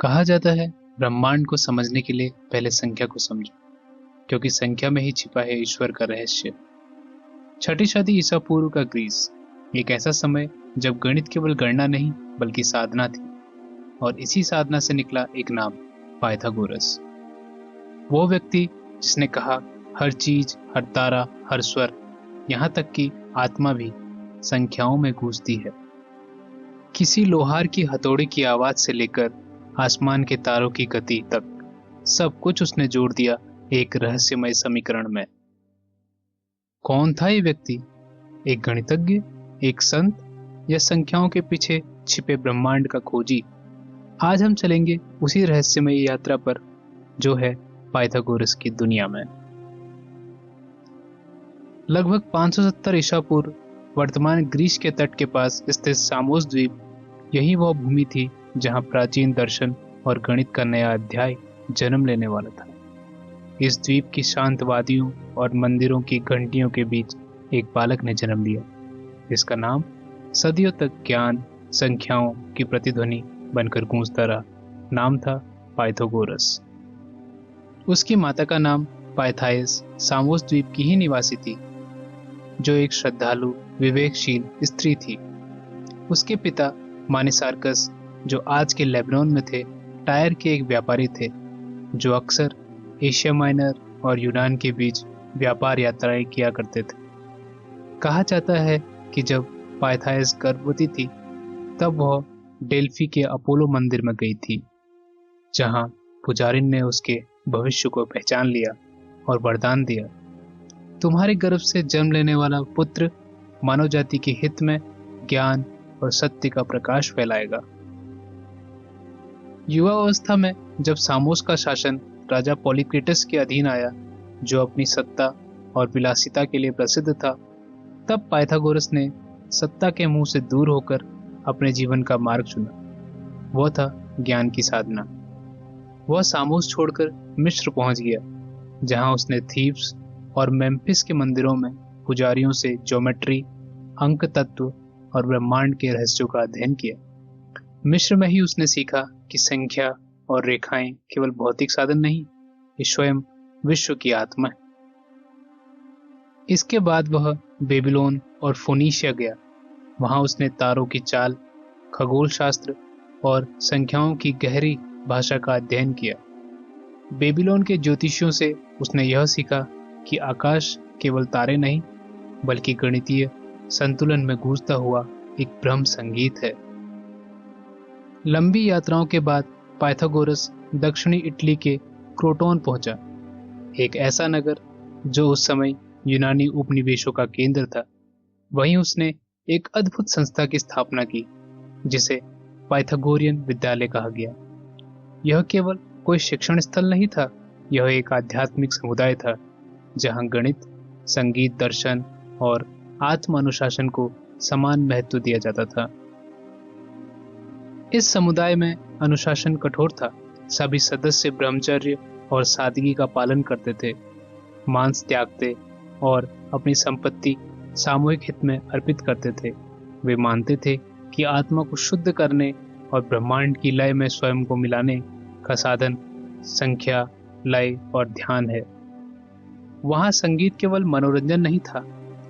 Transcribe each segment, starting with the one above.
कहा जाता है ब्रह्मांड को समझने के लिए पहले संख्या को समझो, क्योंकि संख्या में ही छिपा है ईश्वर का रहस्य। छठी सदी ईसा पूर्व का ग्रीस, एक ऐसा समय जब गणित केवल गणना नहीं बल्कि साधना थी, और इसी साधना से निकला एक नाम, पाइथागोरस। वो व्यक्ति जिसने कहा हर चीज, हर तारा, हर स्वर, यहाँ तक कि आत्मा भी संख्याओं में गूंजती है। किसी लोहार की हथौड़ी की आवाज से लेकर आसमान के तारों की गति तक सब कुछ उसने जोड़ दिया एक रहस्यमय समीकरण में। कौन था ये व्यक्ति? एक गणितज्ञ, एक संत, या संख्याओं के पीछे छिपे ब्रह्मांड का खोजी? आज हम चलेंगे उसी रहस्यमय यात्रा पर जो है पाइथागोरस की दुनिया में। लगभग 570 ईसा पूर्व वर्तमान ग्रीस के तट के पास स्थित सामोस द्वीप, यही वह भूमि थी जहां प्राचीन दर्शन और गणित का नया अध्याय जन्म लेने वाला था। इस द्वीप की शांत वादियों और मंदिरों की घंटियों के बीच एक बालक ने जन्म लिया, जिसका नाम सदियों तक ज्ञान, संख्याओं की प्रतिध्वनि बनकर गूंजता रहा। नाम था पाइथागोरस। उसकी माता का नाम पाइथाइस सामोस द्वीप की ही निवासी थी, जो एक श्रद्धालु, विवेकशील स्त्री थी। उसके पिता मानिसार्कस, जो आज के लेबनान में थे, टायर के एक व्यापारी थे, जो अक्सर एशिया माइनर और यूनान के बीच व्यापार यात्राएं किया करते थे। कहा जाता है कि जब पाइथाइस गर्भवती थी, तब वह डेल्फी के अपोलो मंदिर में गई थी, जहां पुजारी ने उसके भविष्य को पहचान लिया और वरदान दिया, तुम्हारे गर्भ से जन्म लेने वाला पुत्र मानव जाति के हित में ज्ञान और सत्य का प्रकाश फैलाएगा। युवा अवस्था में जब सामोस का शासन राजा पॉलीक्रेटस के अधीन आया, जो अपनी सत्ता और विलासिता के लिए प्रसिद्ध था, तब पाइथागोरस ने सत्ता के मुंह से दूर होकर अपने जीवन का मार्ग चुना। वह था ज्ञान की साधना। वह सामोस छोड़कर मिस्र पहुंच गया, जहां उसने थीब्स और मेम्फिस के मंदिरों में पुजारियों से ज्योमेट्री, अंक तत्व और ब्रह्मांड के रहस्यों का अध्ययन किया। मिस्र में ही उसने सीखा कि संख्या और रेखाएं केवल भौतिक साधन नहीं, ये स्वयं विश्व की आत्मा है। इसके बाद वह बेबीलोन और फोनीशिया गया। वहां उसने तारों की चाल, खगोल शास्त्र और संख्याओं की गहरी भाषा का अध्ययन किया। बेबीलोन के ज्योतिषियों से उसने यह सीखा कि आकाश केवल तारे नहीं, बल्कि गणितीय संतुलन में गूंजता हुआ एक ब्रह्म संगीत है। लंबी यात्राओं के बाद पाइथागोरस दक्षिणी इटली के क्रोटोन पहुंचा, एक ऐसा नगर जो उस समय यूनानी उपनिवेशों का केंद्र था। वहीं उसने एक अद्भुत संस्था की स्थापना की, जिसे पाइथागोरियन विद्यालय कहा गया। यह केवल कोई शिक्षण स्थल नहीं था, यह एक आध्यात्मिक समुदाय था, जहां गणित, संगीत, दर्शन और आत्म अनुशासन को समान महत्व दिया जाता था। इस समुदाय में अनुशासन कठोर था। सभी सदस्य ब्रह्मचर्य और सादगी का पालन करते थे, मांस त्यागते और अपनी संपत्ति सामूहिक हित में अर्पित करते थे। वे मानते थे कि आत्मा को शुद्ध करने और ब्रह्मांड की लय में स्वयं को मिलाने का साधन संख्या, लय और ध्यान है। वहां संगीत केवल मनोरंजन नहीं था,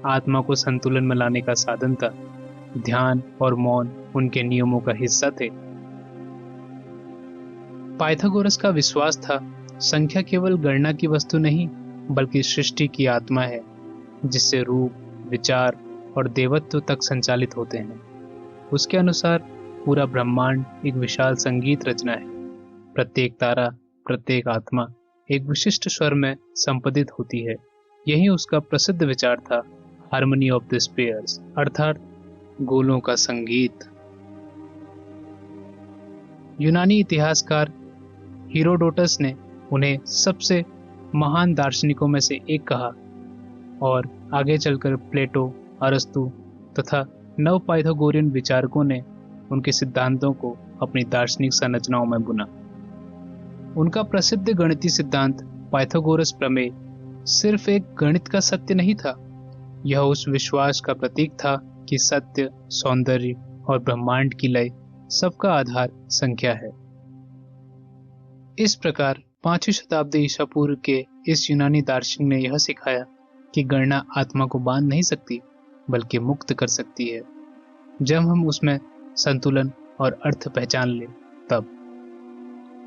आत्मा को संतुलन में लाने का साधन था। ध्यान और मौन उनके नियमों का हिस्सा थे। पाइथागोरस का विश्वास था, संख्या केवल गणना की वस्तु नहीं, बल्कि सृष्टि की आत्मा है, जिससे रूप, विचार और देवत्व तक संचालित होते हैं। उसके अनुसार पूरा ब्रह्मांड एक विशाल संगीत रचना है। प्रत्येक तारा, प्रत्येक आत्मा एक विशिष्ट स्वर में संपदित होती है। यही उसका प्रसिद्ध विचार था, हार्मनी ऑफ द स्पेयर्स, अर्थात गोलों का संगीत। यूनानी इतिहासकार हीरोडोटस ने उन्हें सबसे महान दार्शनिकों में से एक कहा, और आगे चलकर प्लेटो, अरस्तु तथा नव पाइथागोरियन विचारकों ने उनके सिद्धांतों को अपनी दार्शनिक संरचनाओं में बुना। उनका प्रसिद्ध गणितीय सिद्धांत पाइथागोरस प्रमेय सिर्फ एक गणित का सत्य नहीं था, यह उस विश्वास का प्रतीक था कि सत्य, सौंदर्य और ब्रह्मांड की लय सबका आधार संख्या है। इस प्रकार 5वीं शताब्दी ईसा पूर्व के इस यूनानी दार्शनिक ने यह सिखाया कि गणना आत्मा को बांध नहीं सकती बल्कि मुक्त कर सकती है जब हम उसमें संतुलन और अर्थ पहचान ले तब।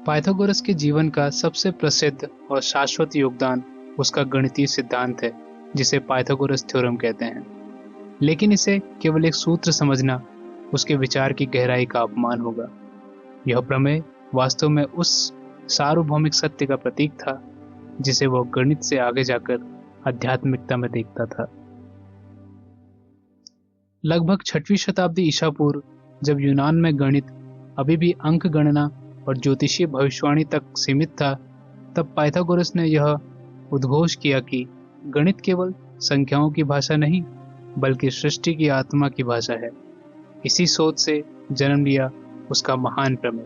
पाइथागोरस के जीवन का सबसे प्रसिद्ध और शाश्वत योगदान उसका गणितीय सिद्धांत है जिसे पाइथागोरस थ्योरम कहते हैं, लेकिन इसे केवल एक सूत्र समझना उसके विचार की गहराई का अपमान होगा। यह प्रमेय वास्तव में उस सार्वभौमिक सत्य का प्रतीक था जिसे वह गणित से आगे जाकर आध्यात्मिकता में देखता था। लगभग 6वीं शताब्दी ईसा पूर्व जब यूनान में गणित अभी भी अंक गणना और ज्योतिषीय भविष्यवाणी तक सीमित था, तब पाइथागोरस ने यह उद्घोष किया कि गणित केवल संख्याओं की भाषा नहीं बल्कि सृष्टि की आत्मा की भाषा है। इसी सोच से जन्म लिया उसका महान प्रमेय,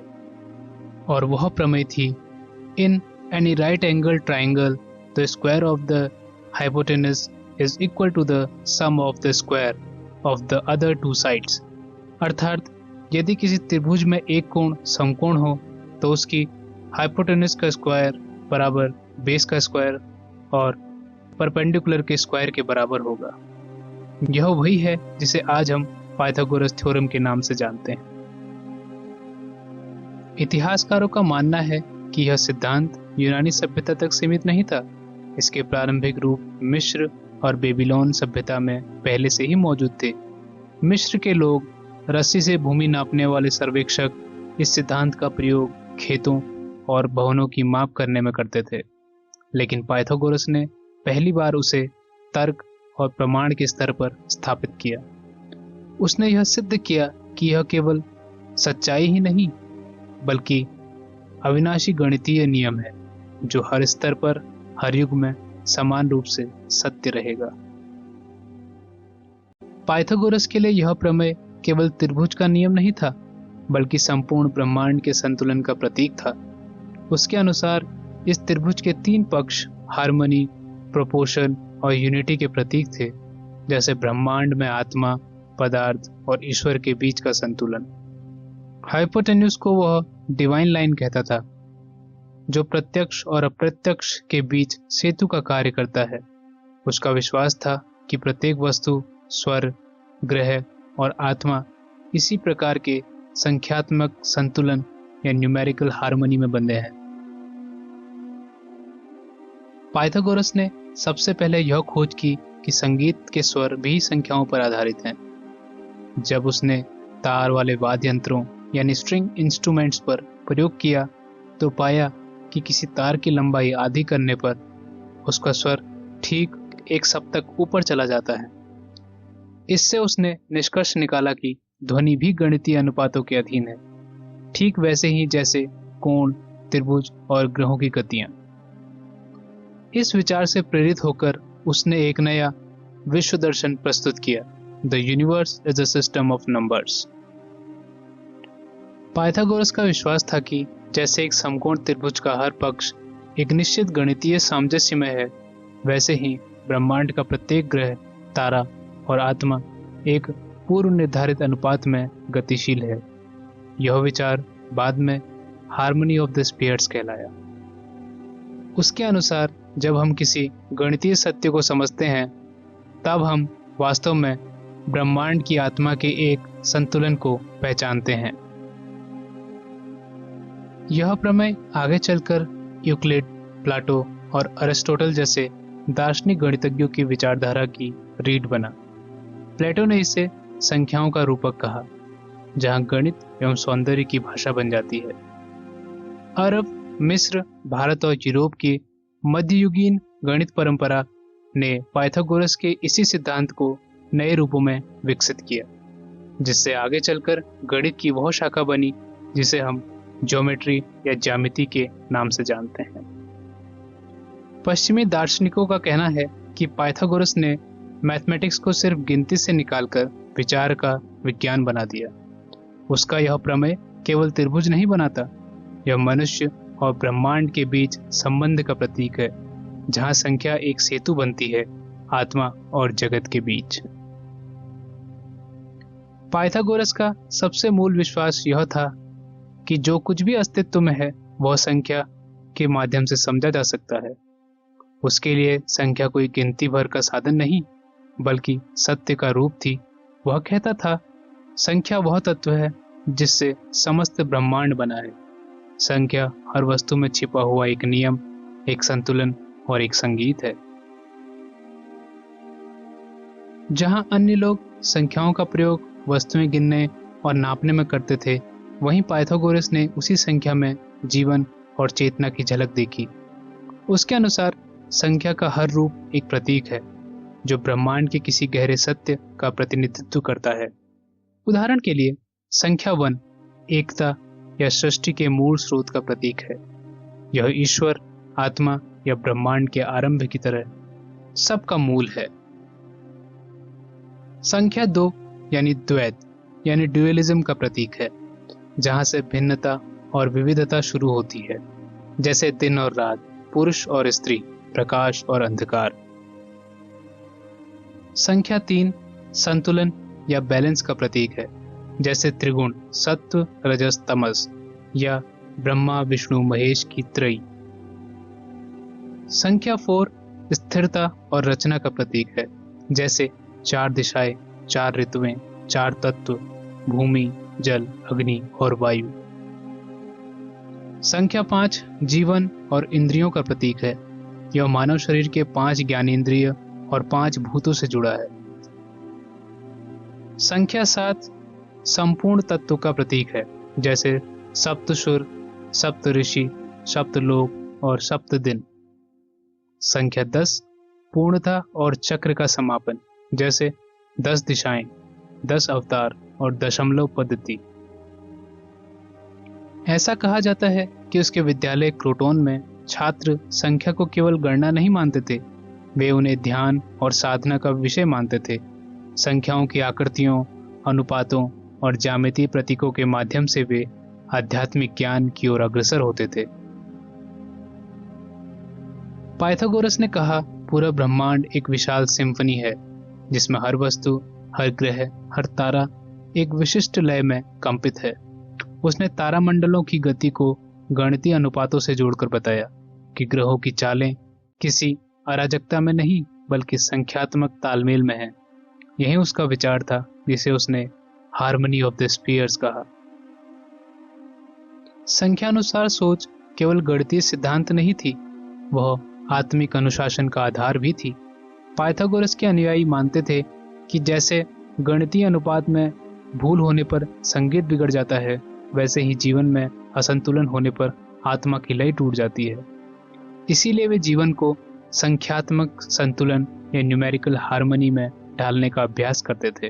और वह प्रमेय थी in any right angle triangle the square of the hypotenuse is equal to the sum of the square of the other two sides. अर्थात यदि किसी त्रिभुज में एक कोण समकोण हो तो उसकी हाइपोटेनस का स्क्वायर बराबर बेस का स्क्वायर और परपेंडिकुलर के स्क्वायर के बराबर होगा। यह वही है जिसे आज हम पाइथागोरस थ्योरम के नाम से जानते हैं। इतिहासकारों का मानना है कि यह सिद्धांत यूनानी सभ्यता तक सीमित नहीं था। इसके प्रारंभिक रूप मिस्र और बेबीलोन सभ्यता में पहले से ही मौजूद थे। मिस्र के लोग रस्सी से भूमि नापने वाले सर्वेक्षक इस सिद्धांत का प्रयोग खेतों और भवनों की माप करने में करते थे, लेकिन पाइथागोरस ने पहली बार उसे तर्क और प्रमाण के स्तर पर स्थापित किया। उसने यह सिद्ध किया कि यह केवल सच्चाई ही नहीं बल्कि अविनाशी गणितीय नियम है जो हर स्तर पर हर युग में समान रूप से सत्य रहेगा। पाइथागोरस के लिए यह प्रमेय केवल त्रिभुज का नियम नहीं था बल्कि संपूर्ण ब्रह्मांड के संतुलन का प्रतीक था। उसके अनुसार इस त्रिभुज के 3 पक्ष हार्मनी, प्रोपोर्शन और यूनिटी के प्रतीक थे, जैसे ब्रह्मांड में आत्मा, पदार्थ और ईश्वर के बीच का संतुलन। हाइपोटेन्यूस को वह डिवाइन लाइन कहता था जो प्रत्यक्ष और अप्रत्यक्ष के बीच सेतु का कार्य करता है। उसका विश्वास था कि प्रत्येक वस्तु, स्वर, ग्रह और आत्मा इसी प्रकार के संख्यात्मक संतुलन या न्यूमेरिकल हार्मनी में बंधे हैं। पाइथागोरस ने सबसे पहले यह खोज की कि संगीत के स्वर भी संख्याओं पर आधारित हैं। जब उसने तार वाले वाद्य यंत्रों यानी स्ट्रिंग इंस्ट्रूमेंट्स पर प्रयोग किया तो पाया कि किसी तार की लंबाई आधी करने पर उसका स्वर ठीक 1 सप्तक ऊपर चला जाता है। इससे उसने निष्कर्ष निकाला कि ध्वनि भी गणितीय अनुपातों के अधीन है, ठीक वैसे ही जैसे कोण, त्रिभुज और ग्रहों की गतियां। इस विचार से प्रेरित होकर उसने एक नया विश्व दर्शन प्रस्तुत किया, the universe is a system of numbers. Pythagoras का विश्वास था कि जैसे एक समकोण त्रिभुज का हर पक्ष एक निश्चित गणितीय सामंजस्य में है, वैसे ही ब्रह्मांड का प्रत्येक ग्रह, तारा और आत्मा एक पूर्व निर्धारित अनुपात में गतिशील है। यह विचार बाद में हार्मनी ऑफ द स्फीयर्स कहलाया। उसके अनुसार जब हम किसी गणितीय सत्य को समझते हैं तब हम वास्तव में ब्रह्मांड की आत्मा के एक संतुलन को पहचानते हैं। यह प्रमेय आगे चलकर यूक्लिड, प्लाटो और अरिस्टोटल जैसे दार्शनिक गणितज्ञों की विचारधारा की रीढ़ बना। प्लेटो ने इसे संख्याओं का रूपक कहा, जहां गणित एवं सौंदर्य की भाषा बन जाती है। अरब, मिस्र, भारत और यूरोप की मध्ययुगीन गणित परंपरा ने पाइथागोरस के इसी सिद्धांत को नए रूपों में विकसित किया, जिससे आगे चलकर गणित की वह शाखा बनी जिसे हम ज्योमेट्री या ज्यामिति के नाम से जानते हैं। पश्चिमी दार्शनिकों का कहना है कि पाइथागोरस ने मैथमेटिक्स को सिर्फ गिनती से निकालकर विचार का विज्ञान बना दिया। उसका यह प्रमेय केवल त्रिभुज नहीं बनाता, यह मनुष्य और ब्रह्मांड के बीच संबंध का प्रतीक है, जहां संख्या एक सेतु बनती है आत्मा और जगत के बीच। पाइथागोरस का सबसे मूल विश्वास यह था कि जो कुछ भी अस्तित्व में है वह संख्या के माध्यम से समझा जा सकता है। उसके लिए संख्या कोई गिनती भर का साधन नहीं, बल्कि सत्य का रूप थी। वह कहता था, संख्या वह तत्व है जिससे समस्त ब्रह्मांड बना है। संख्या हर वस्तु में छिपा हुआ एक नियम, एक संतुलन और एक संगीत है। जहां अन्य लोग संख्याओं का प्रयोग वस्तुएं गिनने और नापने में करते थे, वहीं पाइथागोरस ने उसी संख्या में जीवन और चेतना की झलक देखी। उसके अनुसार संख्या का हर रूप एक प्रतीक है जो ब्रह्मांड के किसी गहरे सत्य का प्रतिनिधित्व करता है। उदाहरण के लिए संख्या 1 एकता या सृष्टि के मूल स्रोत का प्रतीक है। यह ईश्वर, आत्मा या ब्रह्मांड के आरंभ की तरह सबका मूल है। संख्या 2 यानी द्वैत यानी ड्यूअलिज्म का प्रतीक है, जहां से भिन्नता और विविधता शुरू होती है, जैसे दिन और रात, पुरुष और स्त्री, प्रकाश और अंधकार। संख्या 3 संतुलन या बैलेंस का प्रतीक है, जैसे त्रिगुण सत्व, रजस, तमस या ब्रह्मा विष्णु महेश की त्रयी। संख्या 4 स्थिरता और रचना का प्रतीक है, जैसे 4 दिशाएं, 4 ऋतुएं, 4 तत्व, भूमि, जल, अग्नि और वायु। संख्या 5 जीवन और इंद्रियों का प्रतीक है। यह मानव शरीर के 5 ज्ञानेंद्रिय और 5 भूतों से जुड़ा है। संख्या 7 संपूर्ण तत्व का प्रतीक है, जैसे सप्तसुर, सप्त ऋषि, सप्तलोक और सप्त दिन। संख्या 10 पूर्णता और चक्र का समापन, जैसे 10 दिशाएं, 10 अवतार और दशमलव पद्धति। ऐसा कहा जाता है कि उसके विद्यालय क्रोटोन में छात्र संख्या को केवल गणना नहीं मानते थे, वे उन्हें ध्यान और साधना का विषय मानते थे। संख्याओं की आकृतियों, अनुपातों और ज्यामितीय प्रतीकों के माध्यम से वे आध्यात्मिक ज्ञान की ओर अग्रसर होते थे। पाइथागोरस ने कहा, पूरा ब्रह्मांड एक विशाल सिम्फनी है जिसमें हर वस्तु, हर ग्रह, हर तारा एक विशिष्ट लय में कंपित है। उसने तारामंडलों की गति को गणितीय अनुपातों से जोड़कर बताया कि ग्रहों की चालें किसी अराजकता में नहीं बल्कि संख्यात्मक तालमेल में है। यही उसका विचार था, जिसे उसने हार्मनी ऑफ द स्फीयर्स कहा। संख्यानुसार सोच केवल गणितीय सिद्धांत नहीं थी, वह आत्मिक अनुशासन का आधार भी थी। पाइथागोरस के अनुयायी मानते थे कि जैसे गणितीय अनुपात में भूल होने पर संगीत बिगड़ जाता है, वैसे ही जीवन में असंतुलन होने पर आत्मा की लय टूट जाती है। इसीलिए वे जीवन को संख्यात्मक संतुलन या न्यूमेरिकल हार्मनी में ढालने का अभ्यास करते थे।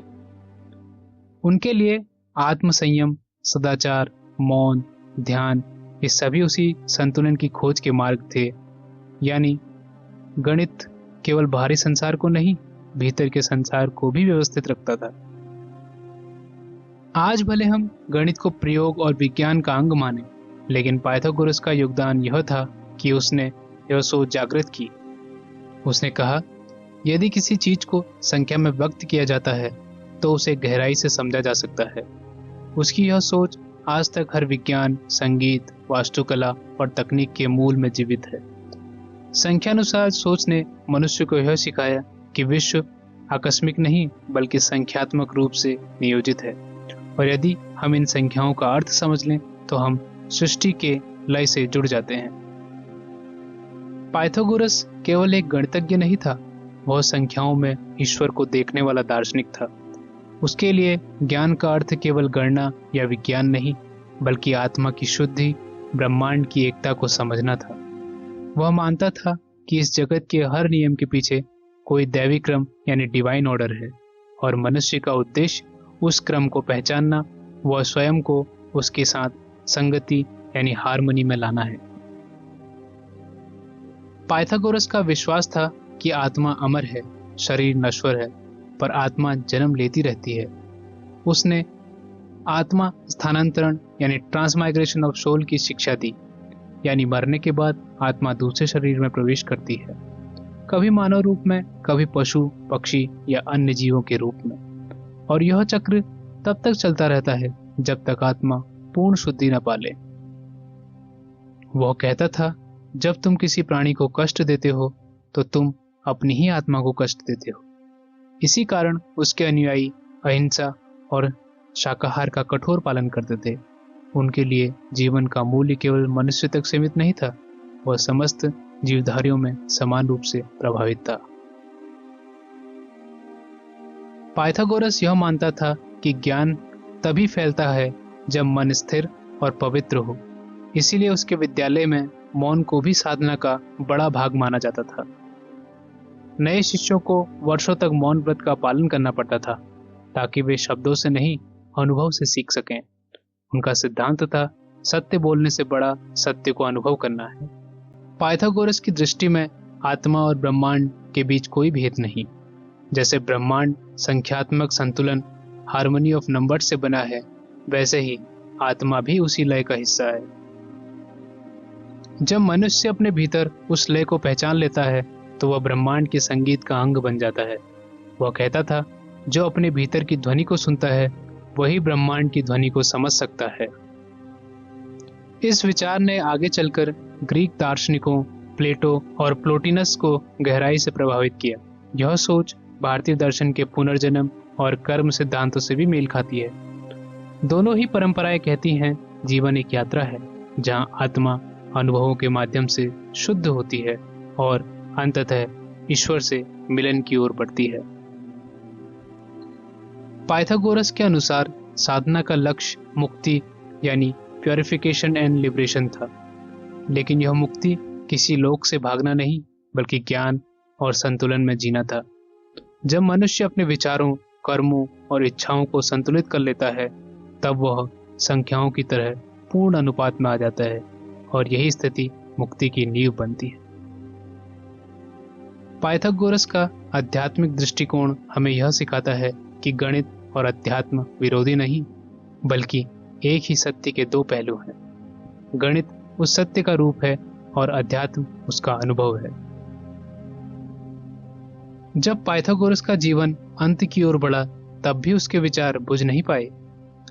उनके लिए आत्म संयम, सदाचार, मौन, ध्यान ये सभी उसी संतुलन की खोज के मार्ग थे। यानी गणित केवल बाहरी संसार को नहीं, भीतर के संसार को भी व्यवस्थित रखता था। आज भले हम गणित को प्रयोग और विज्ञान का अंग माने, लेकिन पाइथागोरस का योगदान यह था कि उसने यह सोच जागृत की। उसने कहा, यदि किसी चीज को संख्या में व्यक्त किया जाता है तो उसे गहराई से समझा जा सकता है। उसकी यह सोच आज तक हर विज्ञान, संगीत, वास्तुकला और तकनीक के मूल में जीवित है। संख्यानुसार सोच ने मनुष्य को यह सिखाया कि विश्व आकस्मिक नहीं बल्कि संख्यात्मक रूप से नियोजित है, और यदि हम इन संख्याओं का अर्थ समझ लें तो हम सृष्टि के लय से जुड़ जाते हैं। पाइथागोरस केवल एक गणितज्ञ नहीं था, वह संख्याओं में ईश्वर को देखने वाला दार्शनिक था। उसके लिए ज्ञान का अर्थ केवल गणना या विज्ञान नहीं बल्कि आत्मा की शुद्धि, ब्रह्मांड की एकता को समझना था। वह मानता था कि इस जगत के हर नियम के पीछे कोई दैवी क्रम यानी डिवाइन ऑर्डर है, और मनुष्य का उद्देश्य उस क्रम को पहचानना व स्वयं को उसके साथ संगति यानी हार्मनी में लाना है। पाइथागोरस का विश्वास था कि आत्मा अमर है, शरीर नश्वर है, पर आत्मा जन्म लेती रहती है। उसने आत्मा स्थानांतरण यानी ट्रांसमाइग्रेशन ऑफ सोल की शिक्षा दी, यानी मरने के बाद आत्मा दूसरे शरीर में प्रवेश करती है, कभी मानव रूप में, कभी पशु, पक्षी या अन्य जीवों के रूप में, और यह चक्र तब तक चलता रहता है जब तक आत्मा पूर्ण शुद्धि न पाले। वह कहता था जब तुम किसी प्राणी को कष्ट देते हो तो तुम अपनी ही आत्मा को कष्ट देते हो। इसी कारण उसके अनुयायी अहिंसा और शाकाहार का कठोर पालन करते थे। उनके लिए जीवन का मूल्य केवल मनुष्य तक सीमित नहीं था, वह समस्त जीवधारियों में समान रूप से प्रभावित था। पाइथागोरस यह मानता था कि ज्ञान तभी फैलता है जब मन स्थिर और पवित्र हो। इसीलिए उसके विद्यालय में मौन को भी साधना का बड़ा भाग माना जाता था। नए शिष्यों को वर्षों तक मौन व्रत का पालन करना पड़ता था ताकि वे शब्दों से नहीं, अनुभव से सीख सकें। उनका सिद्धांत था, सत्य बोलने से बड़ा सत्य को अनुभव करना है। पाइथागोरस की दृष्टि में आत्मा और ब्रह्मांड के बीच कोई भेद नहीं। जैसे ब्रह्मांड संख्यात्मक संतुलन, हार्मनी ऑफ नंबर से बना है, वैसे ही आत्मा भी उसी लय का हिस्सा है। जब मनुष्य अपने भीतर उस लय को पहचान लेता है तो वह ब्रह्मांड के संगीत का अंग बन जाता है। वह कहता था, जो अपने भीतर की ध्वनि को सुनता है वही ब्रह्मांड की ध्वनि को समझ सकता है। इस विचार ने आगे चलकर ग्रीक दार्शनिकों प्लेटो और प्लोटिनस को गहराई से प्रभावित किया। यह सोच भारतीय दर्शन के पुनर्जन्म और कर्म सिद्धांतों से भी मेल खाती है। दोनों ही परंपराएं कहती हैं, जीवन एक यात्रा है जहां आत्मा अनुभवों के माध्यम से शुद्ध होती है और अंततः ईश्वर से मिलन की ओर बढ़ती है। पाइथागोरस के अनुसार साधना का लक्ष्य मुक्ति यानी प्योरिफिकेशन एंड लिबरेशन था, लेकिन यह मुक्ति किसी लोक से भागना नहीं बल्कि ज्ञान और संतुलन में जीना था। जब मनुष्य अपने विचारों, कर्मों और इच्छाओं को संतुलित कर लेता है तब वह संख्याओं की तरह पूर्ण अनुपात में आ जाता है और यही स्थिति मुक्ति की नींव बनती है। पाइथागोरस का आध्यात्मिक दृष्टिकोण हमें यह सिखाता है कि गणित और अध्यात्म विरोधी नहीं बल्कि एक ही सत्य के दो पहलू हैं। गणित उस सत्य का रूप है और अध्यात्म उसका अनुभव है। जब पाइथागोरस का जीवन अंत की ओर बढ़ा तब भी उसके विचार बुझ नहीं पाए।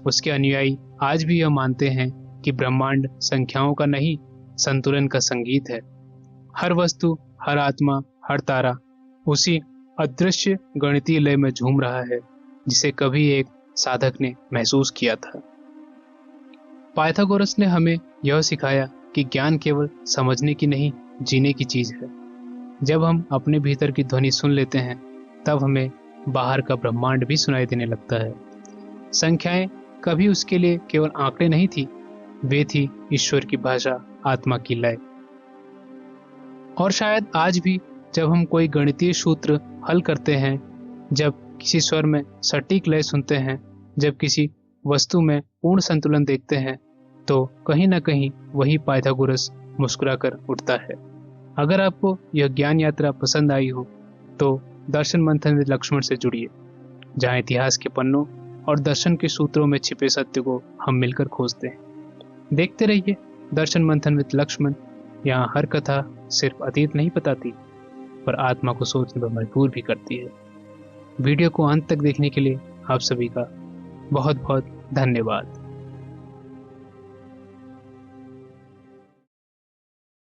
उसके अनुयायी आज भी यह मानते हैं कि ब्रह्मांड संख्याओं का नहीं, संतुलन का संगीत है। हर वस्तु, हर आत्मा, हर तारा उसी अदृश्य गणितीय लय में झूम रहा है जिसे कभी एक साधक ने महसूस किया था। पाइथागोरस ने हमें यह सिखाया कि ज्ञान केवल समझने की नहीं, जीने की चीज है। जब हम अपने भीतर की ध्वनि सुन लेते हैं तब हमें बाहर का ब्रह्मांड भी सुनाई देने लगता है। संख्याएं कभी उसके लिए केवल आंकड़े नहीं थी, वे थी ईश्वर की भाषा, आत्मा की लय। और शायद आज भी जब हम कोई गणितीय सूत्र हल करते हैं, जब किसी स्वर में सटीक लय सुनते हैं, जब किसी वस्तु में पूर्ण संतुलन देखते हैं, तो कहीं ना कहीं वही पाइथागोरस मुस्कुराकर उठता है। अगर आपको यह ज्ञान यात्रा पसंद आई हो तो दर्शन मंथन विद लक्ष्मण से जुड़िए, जहां इतिहास के पन्नों और दर्शन के सूत्रों में छिपे सत्य को हम मिलकर खोजते हैं। देखते रहिए दर्शन मंथन विद लक्ष्मण। यहाँ हर कथा सिर्फ अतीत नहीं बताती पर आत्मा को सोचने पर मजबूर भी करती है। वीडियो को अंत तक देखने के लिए आप सभी का बहुत बहुत धन्यवाद।